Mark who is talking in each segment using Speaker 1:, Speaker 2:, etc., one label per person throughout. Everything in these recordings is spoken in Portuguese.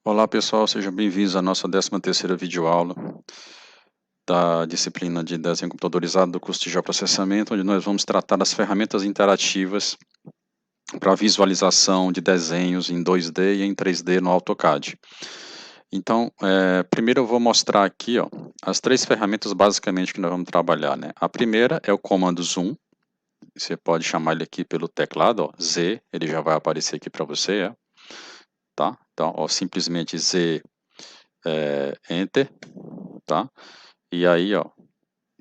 Speaker 1: Olá pessoal, sejam bem-vindos à nossa 13ª videoaula da disciplina de desenho computadorizado do curso de geoprocessamento, onde nós vamos tratar das ferramentas interativas para visualização de desenhos em 2D e em 3D no AutoCAD. Então, primeiro eu vou mostrar aqui as três ferramentas basicamente que nós vamos trabalhar, né? A primeira é o comando Zoom, você pode chamar ele aqui pelo teclado, Z, ele já vai aparecer aqui para você, tá? Então, simplesmente Z, Enter, tá? E aí,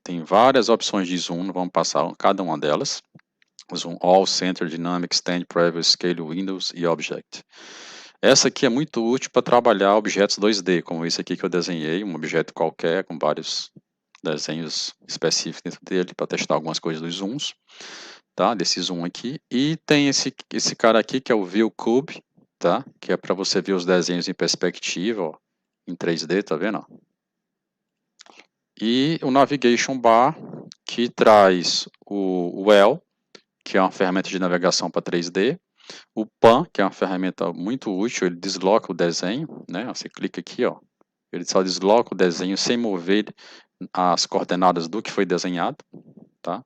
Speaker 1: tem várias opções de zoom, vamos passar cada uma delas. Zoom All, Center, Dynamic, Stand, Preview, Scale, Windows e Object. Essa aqui é muito útil para trabalhar objetos 2D, como esse aqui que eu desenhei, um objeto qualquer com vários desenhos específicos dentro dele, para testar algumas coisas dos zooms, tá? Desse zoom aqui. E tem esse cara aqui, que é o View Cube, tá? Que é para você ver os desenhos em perspectiva, em 3D, tá vendo? E o Navigation Bar, que traz o Well, que é uma ferramenta de navegação para 3D, o Pan, que é uma ferramenta muito útil, ele desloca o desenho, né? Você clica aqui, ele só desloca o desenho sem mover as coordenadas do que foi desenhado, tá?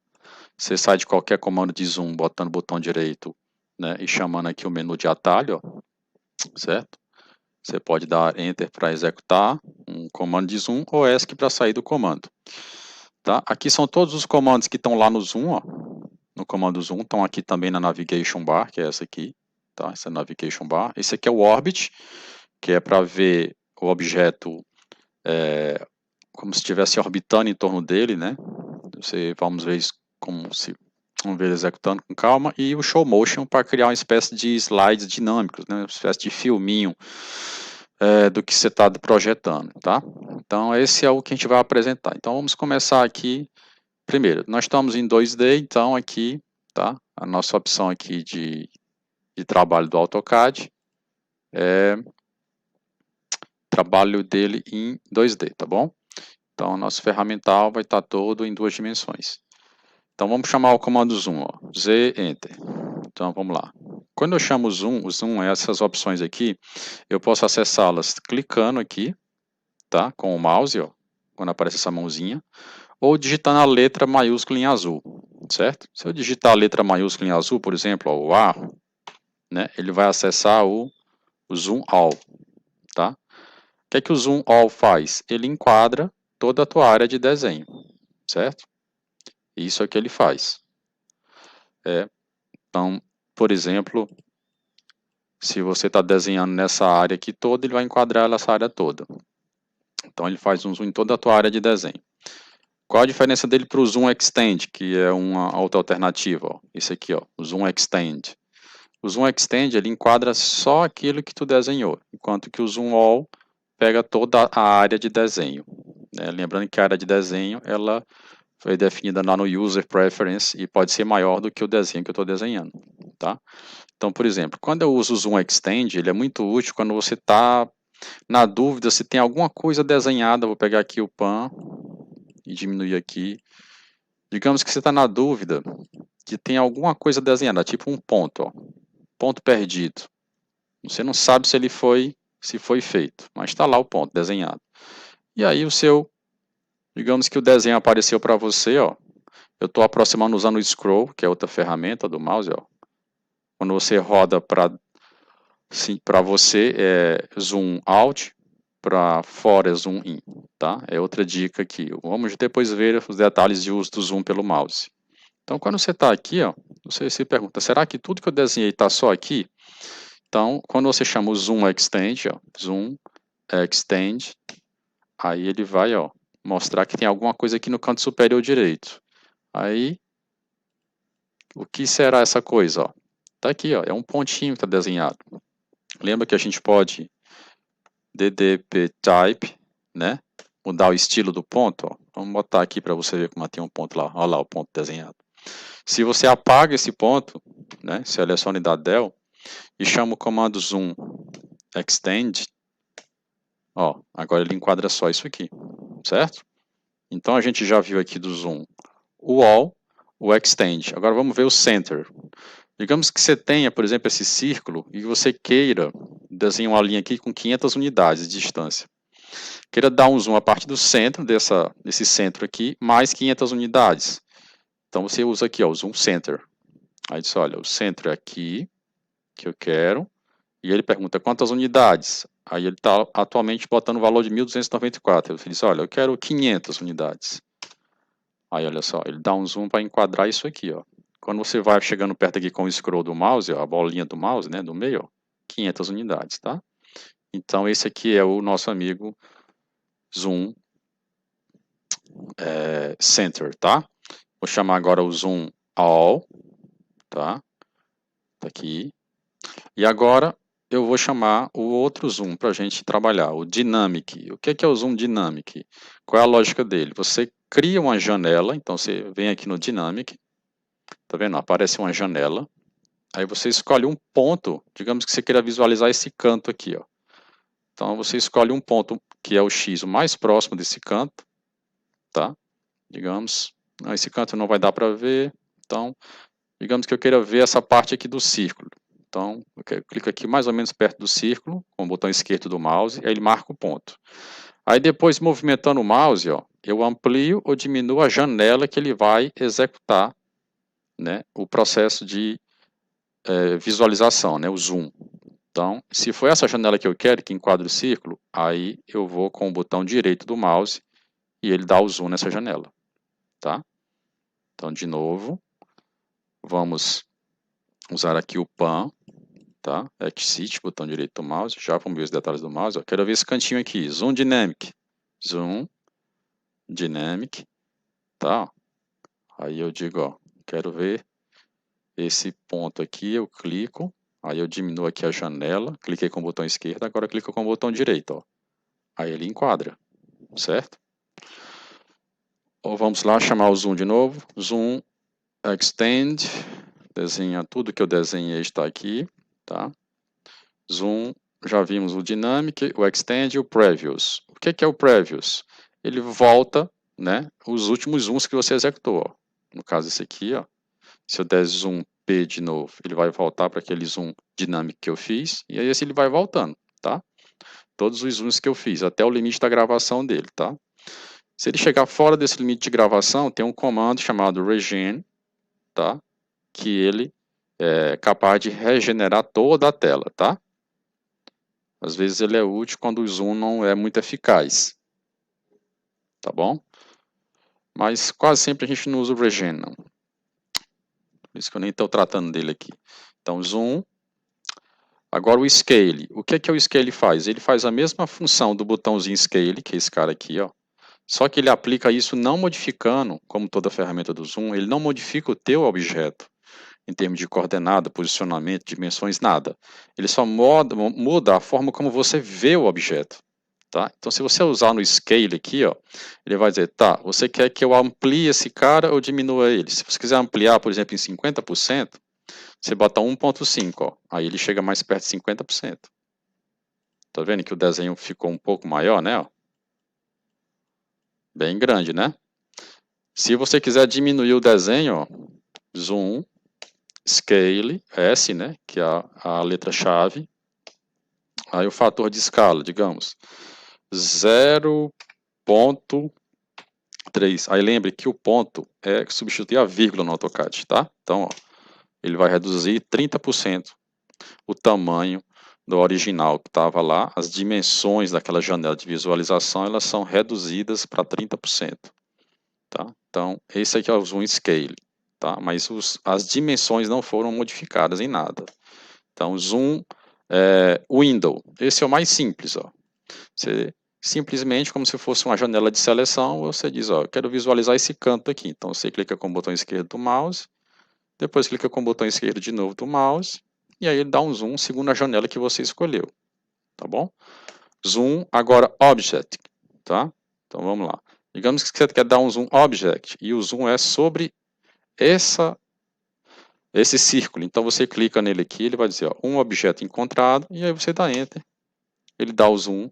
Speaker 1: Você sai de qualquer comando de zoom, botando o botão direito, né, e chamando aqui o menu de atalho, certo? Você pode dar Enter para executar um comando de zoom ou ESC para sair do comando. Tá? Aqui são todos os comandos que estão lá no zoom, no comando zoom, estão aqui também na navigation bar, que é essa aqui, tá? Essa é a navigation bar. Esse aqui é o orbit, que é para ver o objeto como se estivesse orbitando em torno dele, né? Vamos ver isso vamos ver executando com calma. E o show motion para criar uma espécie de slides dinâmicos, né? Uma espécie de filminho do que você está projetando, tá? Então esse é o que a gente vai apresentar. Então vamos começar aqui. Primeiro, nós estamos em 2D, então aqui, tá? A nossa opção aqui de trabalho do AutoCAD é trabalho dele em 2D, tá bom? Então, o nosso ferramental vai estar todo em 2 dimensões. Então, vamos chamar o comando Zoom, Z, Enter. Então, vamos lá. Quando eu chamo o Zoom é essas opções aqui, eu posso acessá-las clicando aqui, tá? Com o mouse, quando aparece essa mãozinha, ou digitando a letra maiúscula em azul, certo? Se eu digitar a letra maiúscula em azul, por exemplo, o A, né, ele vai acessar o Zoom All, tá? O que é que o Zoom All faz? Ele enquadra toda a tua área de desenho, certo? Isso é o que ele faz. Então, por exemplo, se você está desenhando nessa área aqui toda, ele vai enquadrar essa área toda. Então, ele faz um zoom em toda a tua área de desenho. Qual a diferença dele para o Zoom Extend, que é uma outra alternativa? Esse aqui, o Zoom Extend. O Zoom Extend, ele enquadra só aquilo que tu desenhou, enquanto que o Zoom All pega toda a área de desenho, né? Lembrando que a área de desenho, ela foi definida lá no User Preference e pode ser maior do que o desenho que eu estou desenhando, tá? Então, por exemplo, quando eu uso o Zoom Extend, ele é muito útil quando você está na dúvida se tem alguma coisa desenhada. Vou pegar aqui o pan e diminuir aqui. Digamos que você está na dúvida que tem alguma coisa desenhada, tipo um ponto, ponto perdido. Você não sabe se foi feito, mas está lá o ponto desenhado. E aí digamos que o desenho apareceu para você, eu estou aproximando usando o scroll, que é outra ferramenta do mouse, Quando você roda para você é zoom out, para fora é zoom in, tá? É outra dica aqui. Vamos depois ver os detalhes de uso do zoom pelo mouse. Então, quando você está aqui, você se pergunta, será que tudo que eu desenhei está só aqui? Então, quando você chama o Zoom Extend, Zoom Extend, aí ele vai, mostrar que tem alguma coisa aqui no canto superior direito. Aí, o que será essa coisa, Tá aqui, é um pontinho que está desenhado. Lembra que a gente pode DDP Type, né? Mudar o estilo do ponto, Vamos botar aqui para você ver como tem um ponto lá. Olha lá o ponto desenhado. Se você apaga esse ponto, né? Selecione da Del e chama o comando Zoom Extend, agora ele enquadra só isso aqui, certo? Então a gente já viu aqui do Zoom o All, o Extend. Agora vamos ver o Center. Digamos que você tenha, por exemplo, esse círculo e você queira desenho uma linha aqui com 500 unidades de distância. Queira dar um zoom a partir do centro, desse centro aqui, mais 500 unidades. Então, você usa aqui, ó, o Zoom Center. Aí diz, olha, o centro é aqui, que eu quero, e ele pergunta quantas unidades. Aí ele está atualmente botando o valor de 1.294. Ele diz, olha, eu quero 500 unidades. Aí, olha só, ele dá um zoom para enquadrar isso aqui, ó. Quando você vai chegando perto aqui com o scroll do mouse, ó, a bolinha do mouse, né, do meio, ó, 500 unidades, tá? Então, esse aqui é o nosso amigo Zoom Center, tá? Vou chamar agora o Zoom All, tá? Tá aqui. E agora eu vou chamar o outro zoom para a gente trabalhar, o Dynamic. O que é o Zoom Dynamic? Qual é a lógica dele? Você cria uma janela, então você vem aqui no Dynamic, tá vendo? Aparece uma janela, aí você escolhe um ponto, digamos que você queira visualizar esse canto aqui, ó. Então você escolhe um ponto que é o X o mais próximo desse canto, tá? Digamos, esse canto não vai dar para ver, então, digamos que eu queira ver essa parte aqui do círculo. Então, eu clico aqui mais ou menos perto do círculo, com o botão esquerdo do mouse, e aí ele marca o ponto. Aí depois, movimentando o mouse, ó, eu amplio ou diminuo a janela que ele vai executar, né, o processo de visualização, né, o zoom. Então, se for essa janela que eu quero, que enquadra o círculo, aí eu vou com o botão direito do mouse e ele dá o zoom nessa janela, tá? Então, de novo, vamos usar aqui o Pan, tá? Exit, botão direito do mouse, já vamos ver os detalhes do mouse. Ó. Quero ver esse cantinho aqui, Zoom Dynamic. Zoom Dynamic, tá? Aí eu digo, ó, quero ver esse ponto aqui, eu clico, aí eu diminuo aqui a janela, cliquei com o botão esquerdo, agora clico com o botão direito, ó. Aí ele enquadra, certo? Ou vamos lá chamar o Zoom de novo, Zoom Extend, desenha tudo que eu desenhei está aqui, tá? Zoom, já vimos o Dynamic, o Extend e o Previous. O que é o Previous? Ele volta, né, os últimos zooms que você executou. Ó. No caso esse aqui, ó, se eu der Zoom P de novo, ele vai voltar para aquele Zoom Dynamic que eu fiz, e aí esse ele vai voltando, tá? Todos os zooms que eu fiz, até o limite da gravação dele, tá? Se ele chegar fora desse limite de gravação, tem um comando chamado Regen, tá? Que ele é capaz de regenerar toda a tela, tá? Às vezes ele é útil quando o zoom não é muito eficaz, tá bom? Mas quase sempre a gente não usa o Regen, não. Por isso que eu nem estou tratando dele aqui. Então, zoom. Agora o Scale. O que o Scale faz? Ele faz a mesma função do botãozinho Scale, que é esse cara aqui, ó. Só que ele aplica isso não modificando, como toda ferramenta do zoom, ele não modifica o teu objeto em termos de coordenada, posicionamento, dimensões, nada. Ele só muda a forma como você vê o objeto. Tá? Então, se você usar no Scale aqui, ó, ele vai dizer, tá, você quer que eu amplie esse cara ou diminua ele? Se você quiser ampliar, por exemplo, em 50%, você bota 1.5, ó, aí ele chega mais perto de 50%. Tá vendo que o desenho ficou um pouco maior, né? Ó? Bem grande, né? Se você quiser diminuir o desenho, ó, Zoom, Scale, S, né, que é a letra-chave, aí o fator de escala, digamos, 0.3. Aí lembre que o ponto é substituir a vírgula no AutoCAD, tá? Então, ó, ele vai reduzir 30% o tamanho do original que estava lá. As dimensões daquela janela de visualização, elas são reduzidas para 30%, tá? Então, esse aqui é o Zoom Scale, tá? Mas as dimensões não foram modificadas em nada. Então, Zoom Window, esse é o mais simples, ó. Você simplesmente, como se fosse uma janela de seleção, você diz, ó, eu quero visualizar esse canto aqui. Então, você clica com o botão esquerdo do mouse, depois clica com o botão esquerdo de novo do mouse, e aí ele dá um zoom segundo a janela que você escolheu, tá bom? Zoom, agora Object, tá? Então, vamos lá. Digamos que você quer dar um zoom Object, e o zoom é sobre esse círculo. Então, você clica nele aqui, ele vai dizer, ó, um objeto encontrado, e aí você dá Enter, ele dá o zoom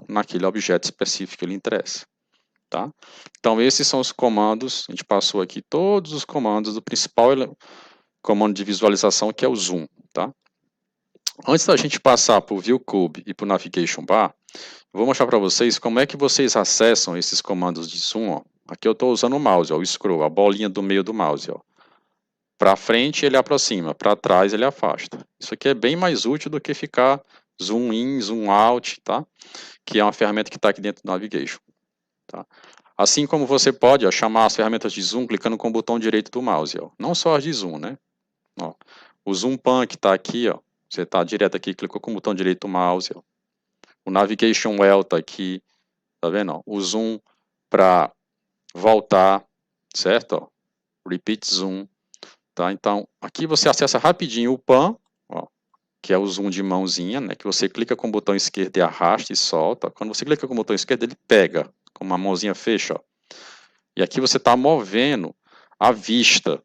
Speaker 1: naquele objeto específico que lhe interessa. Tá? Então, esses são os comandos, a gente passou aqui todos os comandos do principal comando de visualização, que é o zoom. Tá? Antes da gente passar para o View Cube e para o Navigation Bar, vou mostrar para vocês como é que vocês acessam esses comandos de zoom. Ó. Aqui eu estou usando o mouse, ó, o scroll, a bolinha do meio do mouse. Para frente ele aproxima, para trás ele afasta. Isso aqui é bem mais útil do que ficar zoom in, zoom out, tá? Que é uma ferramenta que está aqui dentro do Navigation. Tá? Assim como você pode chamar as ferramentas de zoom clicando com o botão direito do mouse. Ó. Não só as de zoom, né? Ó. O zoom pan que está aqui, ó. Você está direto aqui, clicou com o botão direito do mouse. Ó. O Navigation Well está aqui, tá vendo? Ó? O zoom para voltar, certo? Ó. Repeat zoom, tá? Então, aqui você acessa rapidinho o pan, ó, que é o zoom de mãozinha, né? Que você clica com o botão esquerdo e arrasta e solta. Quando você clica com o botão esquerdo, ele pega, com uma mãozinha fecha, ó. E aqui você está movendo a vista,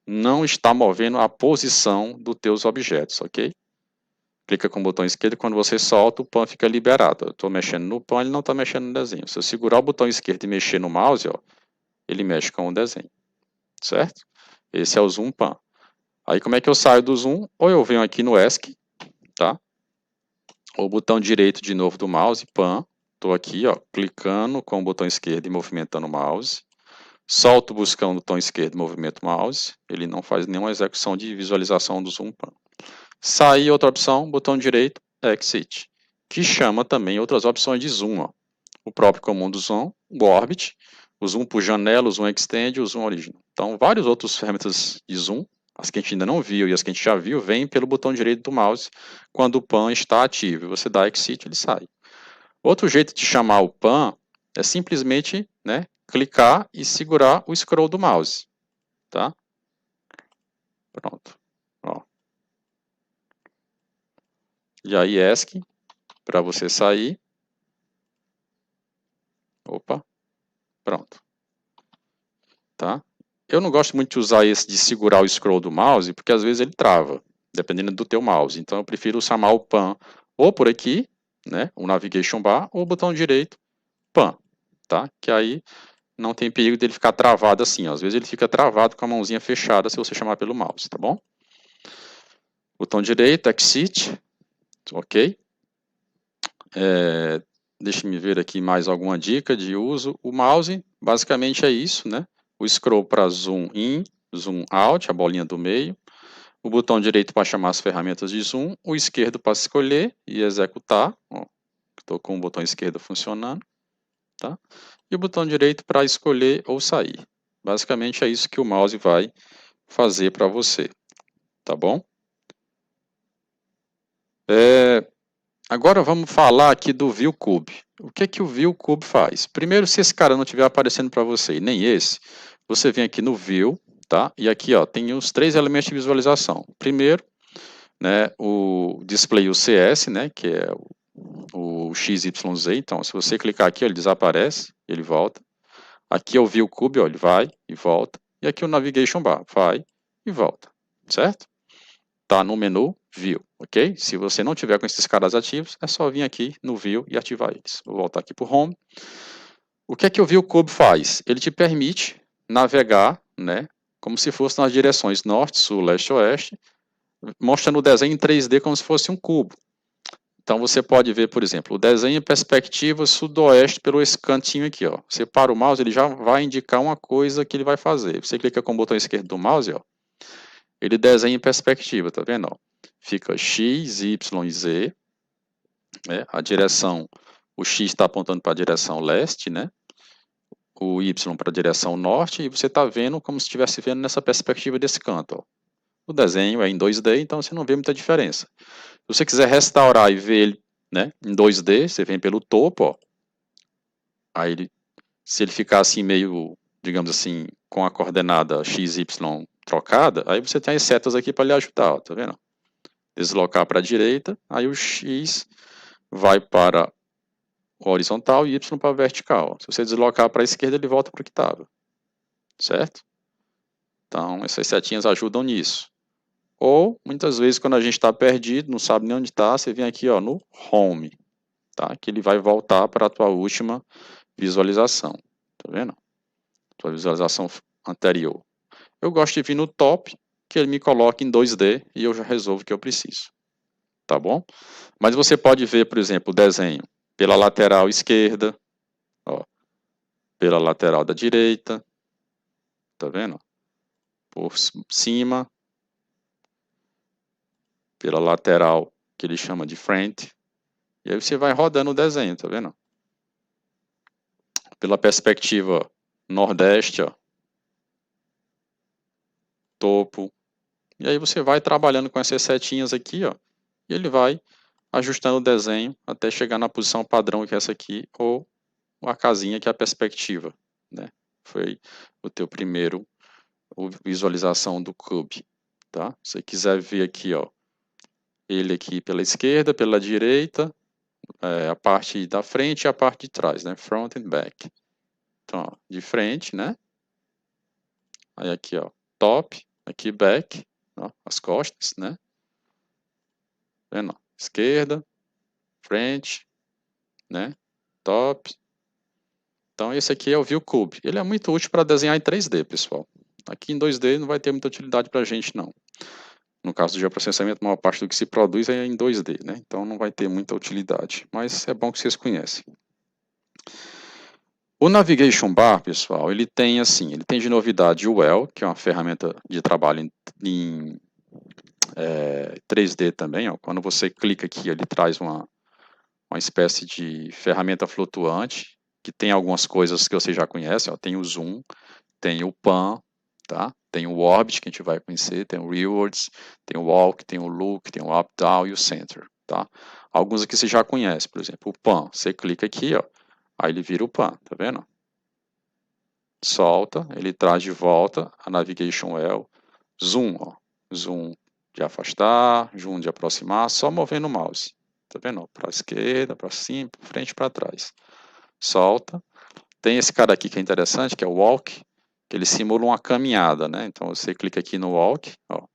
Speaker 1: não está movendo a posição dos teus objetos, ok? Clica com o botão esquerdo e quando você solta, o pan fica liberado. Eu estou mexendo no pan, ele não está mexendo no desenho. Se eu segurar o botão esquerdo e mexer no mouse, ó, ele mexe com o desenho, certo? Esse é o zoom pan. Aí como é que eu saio do zoom? Ou eu venho aqui no ESC, tá? Ou o botão direito de novo do mouse, pan. Estou aqui, ó, clicando com o botão esquerdo e movimentando o mouse. Solto buscando o botão esquerdo e movimento o mouse. Ele não faz nenhuma execução de visualização do zoom pan. Sair, outra opção, botão direito, Exit, que chama também outras opções de zoom. Ó. O próprio comando zoom, o Orbit, o zoom por janela, o zoom Extend e o zoom Original. Então, várias outras ferramentas de zoom, as que a gente ainda não viu e as que a gente já viu, vêm pelo botão direito do mouse quando o pan está ativo. Você dá Exit, ele sai. Outro jeito de chamar o pan é simplesmente, né, clicar e segurar o scroll do mouse. Tá? Pronto. Ó. E aí, ESC, para você sair. Opa, pronto. Tá? Eu não gosto muito de usar esse de segurar o scroll do mouse, porque às vezes ele trava, dependendo do teu mouse. Então eu prefiro chamar o pan ou por aqui, né, o Navigation Bar, ou o botão direito, pan, tá? Que aí não tem perigo dele ficar travado assim. Ó. Às vezes ele fica travado com a mãozinha fechada se você chamar pelo mouse, tá bom? Botão direito, Exit, ok? Deixa-me ver aqui mais alguma dica de uso. O mouse, basicamente é isso, né? O scroll para zoom in, zoom out, a bolinha do meio. O botão direito para chamar as ferramentas de zoom. O esquerdo para escolher e executar. Estou com o botão esquerdo funcionando. Tá? E o botão direito para escolher ou sair. Basicamente é isso que o mouse vai fazer para você. Tá bom? Agora vamos falar aqui do View Cube. O que é que o View Cube faz? Primeiro, se esse cara não estiver aparecendo para você, nem esse, você vem aqui no View, tá? E aqui, ó, tem os 3 elementos de visualização. Primeiro, né, o Display UCS, né, que é o XYZ. Então, se você clicar aqui, ó, ele desaparece, ele volta. Aqui é o View Cube, ó, ele vai e volta. E aqui o Navigation Bar, vai e volta, certo? Tá no menu View, ok? Se você não tiver com esses caras ativos, é só vir aqui no View e ativar eles. Vou voltar aqui para o Home. O que é que o View Cube faz? Ele te permite navegar, né, como se fosse nas direções norte, sul, leste, oeste, mostrando o desenho em 3D como se fosse um cubo. Então você pode ver, por exemplo, o desenho em perspectiva sudoeste pelo esse cantinho aqui, ó. Você para o mouse, ele já vai indicar uma coisa que ele vai fazer. Você clica com o botão esquerdo do mouse, ó, ele desenha em perspectiva, tá vendo? Ó? Fica X, Y e Z, né? A direção, o X está apontando para a direção leste, né? O Y para a direção norte, e você está vendo como se estivesse vendo nessa perspectiva desse canto. Ó. O desenho é em 2D, então você não vê muita diferença. Se você quiser restaurar e ver ele, né, em 2D, você vem pelo topo, ó. Aí ele, se ele ficar assim meio, digamos assim, com a coordenada x, y trocada, aí você tem as setas aqui para lhe ajudar, ó, tá vendo? Deslocar para a direita, aí o X vai para o horizontal e Y para a vertical. Se você deslocar para a esquerda, ele volta para o que estava. Certo? Então, essas setinhas ajudam nisso. Ou, muitas vezes, quando a gente está perdido, não sabe nem onde está, você vem aqui ó, no Home, tá? Que ele vai voltar para a tua última visualização. Tá vendo? Tua visualização anterior. Eu gosto de vir no Top, que ele me coloca em 2D e eu já resolvo o que eu preciso. tá bom? Mas você pode ver, por exemplo, o desenho pela lateral esquerda, ó, pela lateral da direita, tá vendo? Por cima, pela lateral que ele chama de frente, e aí você vai rodando o desenho, tá vendo? Pela perspectiva nordeste, ó, topo, e aí você vai trabalhando com essas setinhas aqui, ó, e ele vai ajustando o desenho até chegar na posição padrão, que é essa aqui, ou a casinha que é a perspectiva, né? Foi o teu primeiro visualização do cube, tá? Se você quiser ver aqui, ó, ele aqui pela esquerda, pela direita, a parte da frente e a parte de trás, né? Front and back. Então, ó, de frente, né? Aí aqui, ó, top, aqui back, ó, as costas, né? Vendo? Esquerda, frente, né? Top. Então, esse aqui é o ViewCube. Ele é muito útil para desenhar em 3D, pessoal. Aqui em 2D não vai ter muita utilidade para a gente, não. No caso do geoprocessamento, a maior parte do que se produz é em 2D, né? Então não vai ter muita utilidade. Mas é bom que vocês conhecem. O Navigation Bar, pessoal, ele tem assim, ele tem de novidade o Well, que é uma ferramenta de trabalho em 3D também. Ó. Quando você clica aqui, ele traz uma espécie de ferramenta flutuante, que tem algumas coisas que você já conhece. Ó. Tem o Zoom, tem o Pan, tá? Tem o Orbit, que a gente vai conhecer, tem o Rewards, tem o Walk, tem o Look, tem o Up, Down e o Center, tá? Alguns aqui você já conhece, por exemplo, o Pan. Você clica aqui, ó, aí ele vira o Pan, tá vendo? Solta, ele traz de volta a Navigation Well, Zoom, ó, Zoom de afastar, Zoom de aproximar, só movendo o mouse, tá vendo? Para a esquerda, para cima, para frente, para trás. Solta. Tem esse cara aqui que é interessante, que é o Walk, que ele simula uma caminhada, né? Então você clica aqui no Walk, ó,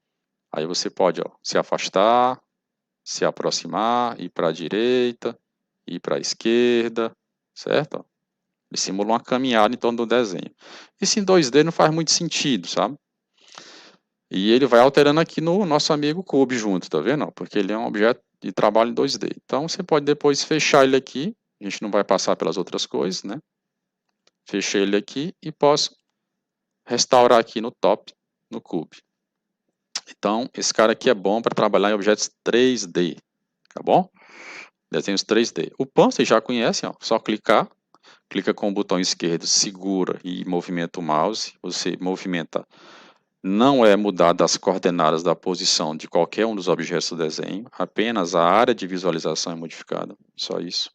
Speaker 1: aí você pode, ó, se afastar, se aproximar, ir para a direita, ir para a esquerda, certo? Ele simula uma caminhada em torno do desenho. Isso em 2D não faz muito sentido, sabe? E ele vai alterando aqui no nosso amigo Cube junto, tá vendo? Porque ele é um objeto de trabalho em 2D. Então você pode depois fechar ele aqui, a gente não vai passar pelas outras coisas, né? Fechei ele aqui e posso restaurar aqui no top, no Cube. Então, esse cara aqui é bom para trabalhar em objetos 3D, tá bom? Desenhos 3D. O Pan vocês já conhecem, ó, só clicar, clica com o botão esquerdo, segura e movimenta o mouse, você movimenta, não é mudada as coordenadas da posição de qualquer um dos objetos do desenho, apenas a área de visualização é modificada, só isso.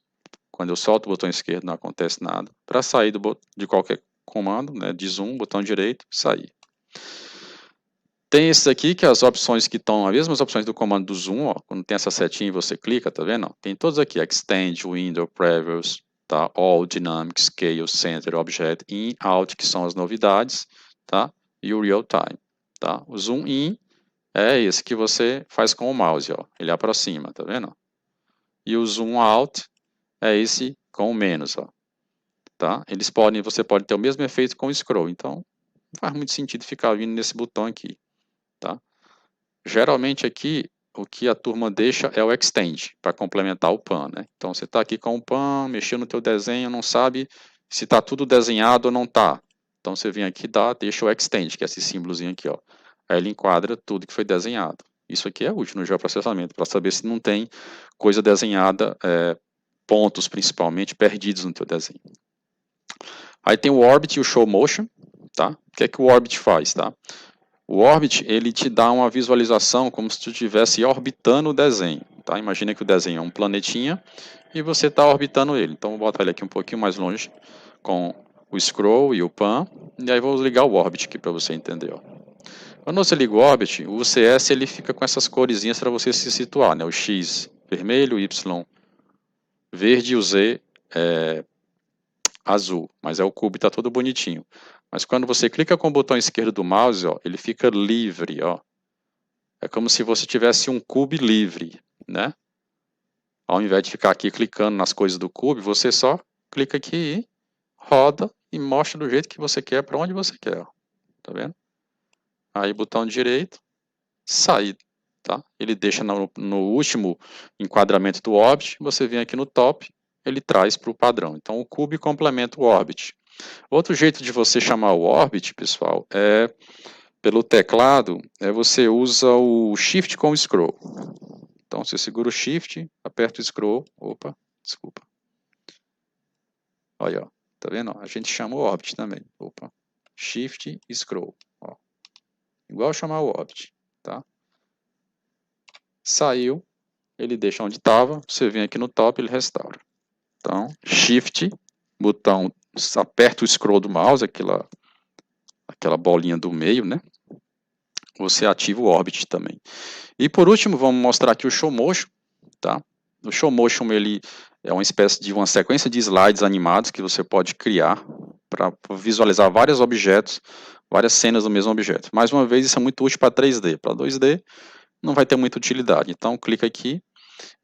Speaker 1: Quando eu solto o botão esquerdo não acontece nada. Para sair de qualquer comando, né, de zoom, botão direito, sair. Tem esses aqui, que é as opções que estão, as mesmas opções do comando do zoom, ó, quando tem essa setinha e você clica, tá vendo? Tem todos aqui, Extend, Window, Previews, tá? All, Dynamic, Scale, Center, Object, In, Out, que são as novidades, tá? E o Real Time, tá? O Zoom In é esse que você faz com o mouse, ó. Ele aproxima, tá vendo? E o Zoom Out é esse com o menos, ó. Tá? Você pode ter o mesmo efeito com o scroll, então não faz muito sentido ficar vindo nesse botão aqui, tá? Geralmente aqui, o que a turma deixa é o Extend, para complementar o Pan, né? Então você está aqui com o Pan, mexeu no teu desenho, não sabe se está tudo desenhado ou não está. Então você vem aqui e deixa o Extend, que é esse símbolozinho aqui, ó. Aí ele enquadra tudo que foi desenhado. Isso aqui é útil no geoprocessamento, para saber se não tem coisa desenhada, pontos principalmente, perdidos no teu desenho. Aí tem o Orbit e o Show Motion, tá? O que é que o Orbit faz, tá? O Orbit, ele te dá uma visualização como se tu estivesse orbitando o desenho, tá? Imagina que o desenho é um planetinha e você está orbitando ele. Então, vou botar ele aqui um pouquinho mais longe com o Scroll e o Pan, e aí vou ligar o Orbit aqui para você entender, ó. Quando você liga o Orbit, o UCS ele fica com essas coresinhas para você se situar, né? O X vermelho, o Y verde e o Z azul, mas o cube está todo bonitinho. Mas quando você clica com o botão esquerdo do mouse, ó, ele fica livre, ó. É como se você tivesse um cube livre, né? Ao invés de ficar aqui clicando nas coisas do cube, você só clica aqui, roda e mostra do jeito que você quer, para onde você quer, ó. Tá vendo? Aí botão direito, sair. tá? Ele deixa no último enquadramento do orbit, você vem aqui no top, ele traz para o padrão. Então, o cube complementa o orbit. Outro jeito de você chamar o orbit, pessoal, é pelo teclado, você usa o Shift com o Scroll. Então, você segura o Shift, aperta o Scroll, opa, desculpa. Olha, ó, tá vendo? A gente chama o orbit também, opa, Shift e Scroll, ó. Igual chamar o orbit, tá? Saiu, ele deixa onde estava, você vem aqui no top, ele restaura. Então, Shift, botão, aperta o Scroll do mouse, aquela bolinha do meio, né? Você ativa o Orbit também. E por último, vamos mostrar aqui o Show Motion, tá? O Show Motion, ele é uma espécie de uma sequência de slides animados que você pode criar para visualizar vários objetos, várias cenas do mesmo objeto. Mais uma vez, isso é muito útil para 3D. Para 2D, não vai ter muita utilidade. Então, clica aqui,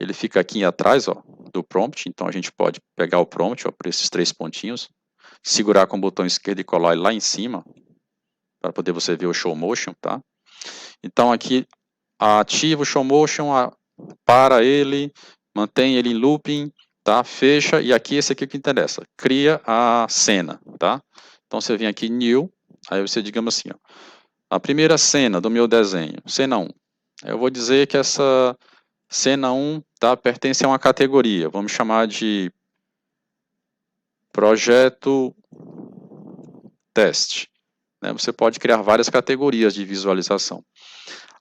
Speaker 1: ele fica aqui atrás, ó, do prompt. Então, a gente pode pegar o prompt, ó, por esses 3 pontinhos, segurar com o botão esquerdo e colar ele lá em cima, para poder você ver o Show Motion, tá? Então, aqui, ativa o Show Motion, para ele, mantém ele em looping, tá? Fecha, e aqui esse aqui que interessa, cria a cena, tá? Então, você vem aqui, New, aí você, digamos assim, ó, a primeira cena do meu desenho, cena 1. Eu vou dizer que essa cena 1, tá, pertence a uma categoria, vamos chamar de projeto teste. Né? Você pode criar várias categorias de visualização.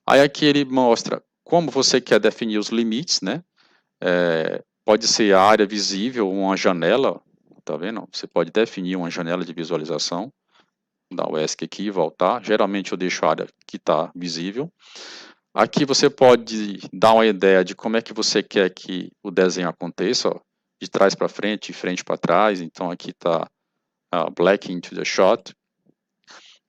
Speaker 1: Aí aqui ele mostra como você quer definir os limites, né? Pode ser a área visível, uma janela, tá vendo? Você pode definir uma janela de visualização, dar o ESC aqui e voltar. Geralmente eu deixo a área que está visível. Aqui você pode dar uma ideia de como é que você quer que o desenho aconteça, ó, de trás para frente, de frente para trás. Então aqui está black into the shot.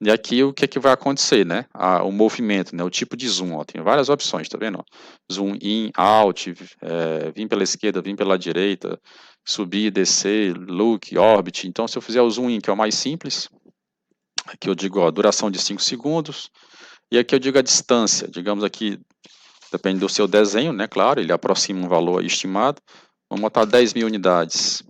Speaker 1: E aqui o que, é que vai acontecer, né? O movimento, né? O tipo de zoom, ó, tem várias opções, tá vendo? Zoom in, out, vir pela esquerda, vir pela direita, subir, descer, look, orbit. Então, se eu fizer o zoom in, que é o mais simples, aqui eu digo a duração de 5 segundos, e aqui eu digo a distância, digamos aqui, depende do seu desenho, né? Claro, ele aproxima um valor estimado, vamos botar 10.000 unidades.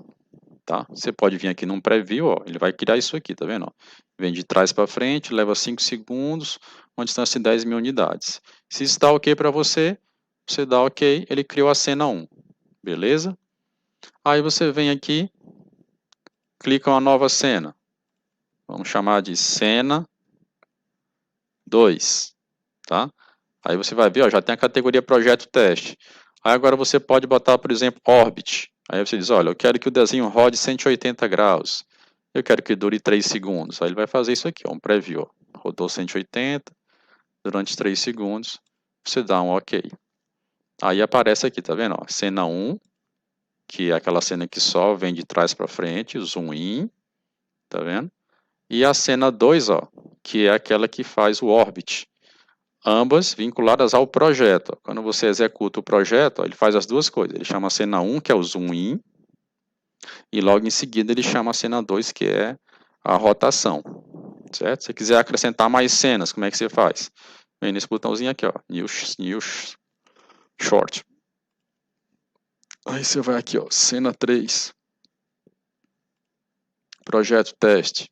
Speaker 1: Tá? Você pode vir aqui num preview, ó, ele vai criar isso aqui, tá vendo? Ó? Vem de trás para frente, leva 5 segundos, uma distância de 10.000 unidades. Se está ok para você, você dá ok, ele criou a cena 1, beleza? Aí você vem aqui, clica uma nova cena, vamos chamar de cena 2, tá? Aí você vai ver, ó, já tem a categoria projeto teste. Aí agora você pode botar, por exemplo, orbit. Aí você diz, olha, eu quero que o desenho rode 180 graus. Eu quero que dure 3 segundos. Aí ele vai fazer isso aqui, ó, um preview. Ó. Rodou 180, durante 3 segundos, você dá um OK. Aí aparece aqui, tá vendo? Ó, cena 1, que é aquela cena que só vem de trás para frente, zoom in, tá vendo? E a cena 2, ó, que é aquela que faz o orbit. Ambas vinculadas ao projeto. Quando você executa o projeto, ele faz as duas coisas. Ele chama a cena 1, que é o zoom in, e logo em seguida ele chama a cena 2, que é a rotação. Certo? Se você quiser acrescentar mais cenas, como é que você faz? Vem nesse botãozinho aqui, ó, New Short. Aí você vai aqui, ó, cena 3, projeto teste,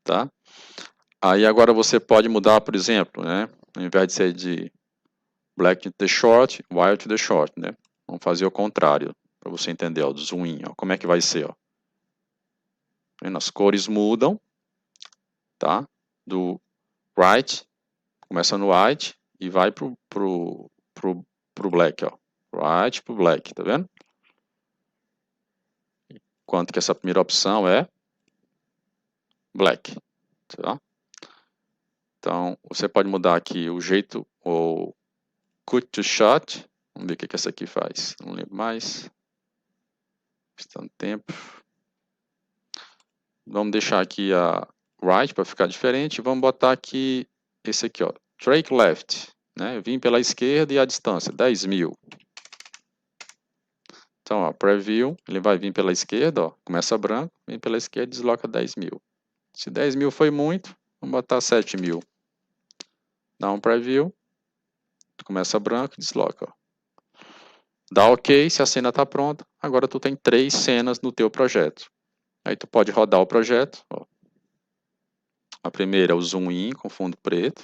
Speaker 1: tá? Aí agora você pode mudar, por exemplo, né? Ao invés de ser de black to the short, white to the short, né? Vamos fazer o contrário, para você entender, ó, do zoom in, ó. Como é que vai ser, ó? As cores mudam, tá? Do white, começa no white e vai pro black, ó. White pro black, tá vendo? Enquanto que essa primeira opção é black, tá? Então, você pode mudar aqui o jeito, o cut to shot. Vamos ver o que essa aqui faz. Não lembro mais. Está no tempo. Vamos deixar aqui a right para ficar diferente. Vamos botar aqui esse aqui, ó. Track left. Né? Eu vim pela esquerda e a distância, 10.000. Então, ó, preview, ele vai vir pela esquerda, ó, começa branco, vem pela esquerda e desloca 10.000. Se 10.000 foi muito, vamos botar 7.000. Dá um preview. Tu começa branco e desloca, ó. Dá OK, se a cena está pronta, agora tu tem 3 cenas no teu projeto. Aí tu pode rodar o projeto, ó. A primeira é o zoom in com fundo preto,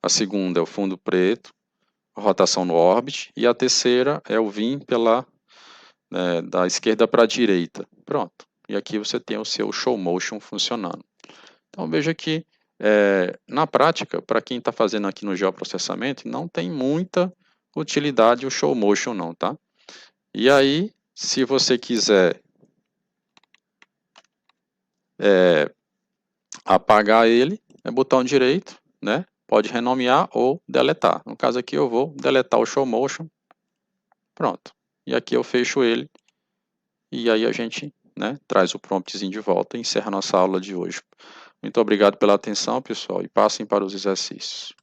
Speaker 1: a segunda é o fundo preto, a rotação no orbit, e a terceira é o vim da esquerda para a direita. Pronto. E aqui você tem o seu show motion funcionando. Então veja que na prática, para quem está fazendo aqui no geoprocessamento, não tem muita utilidade o show motion não, tá? E aí, se você quiser apagar ele, é botão direito, né? Pode renomear ou deletar. No caso aqui eu vou deletar o show motion. Pronto. E aqui eu fecho ele. E aí a gente, né, traz o promptzinho de volta e encerra a nossa aula de hoje. Muito obrigado pela atenção, pessoal, e passem para os exercícios.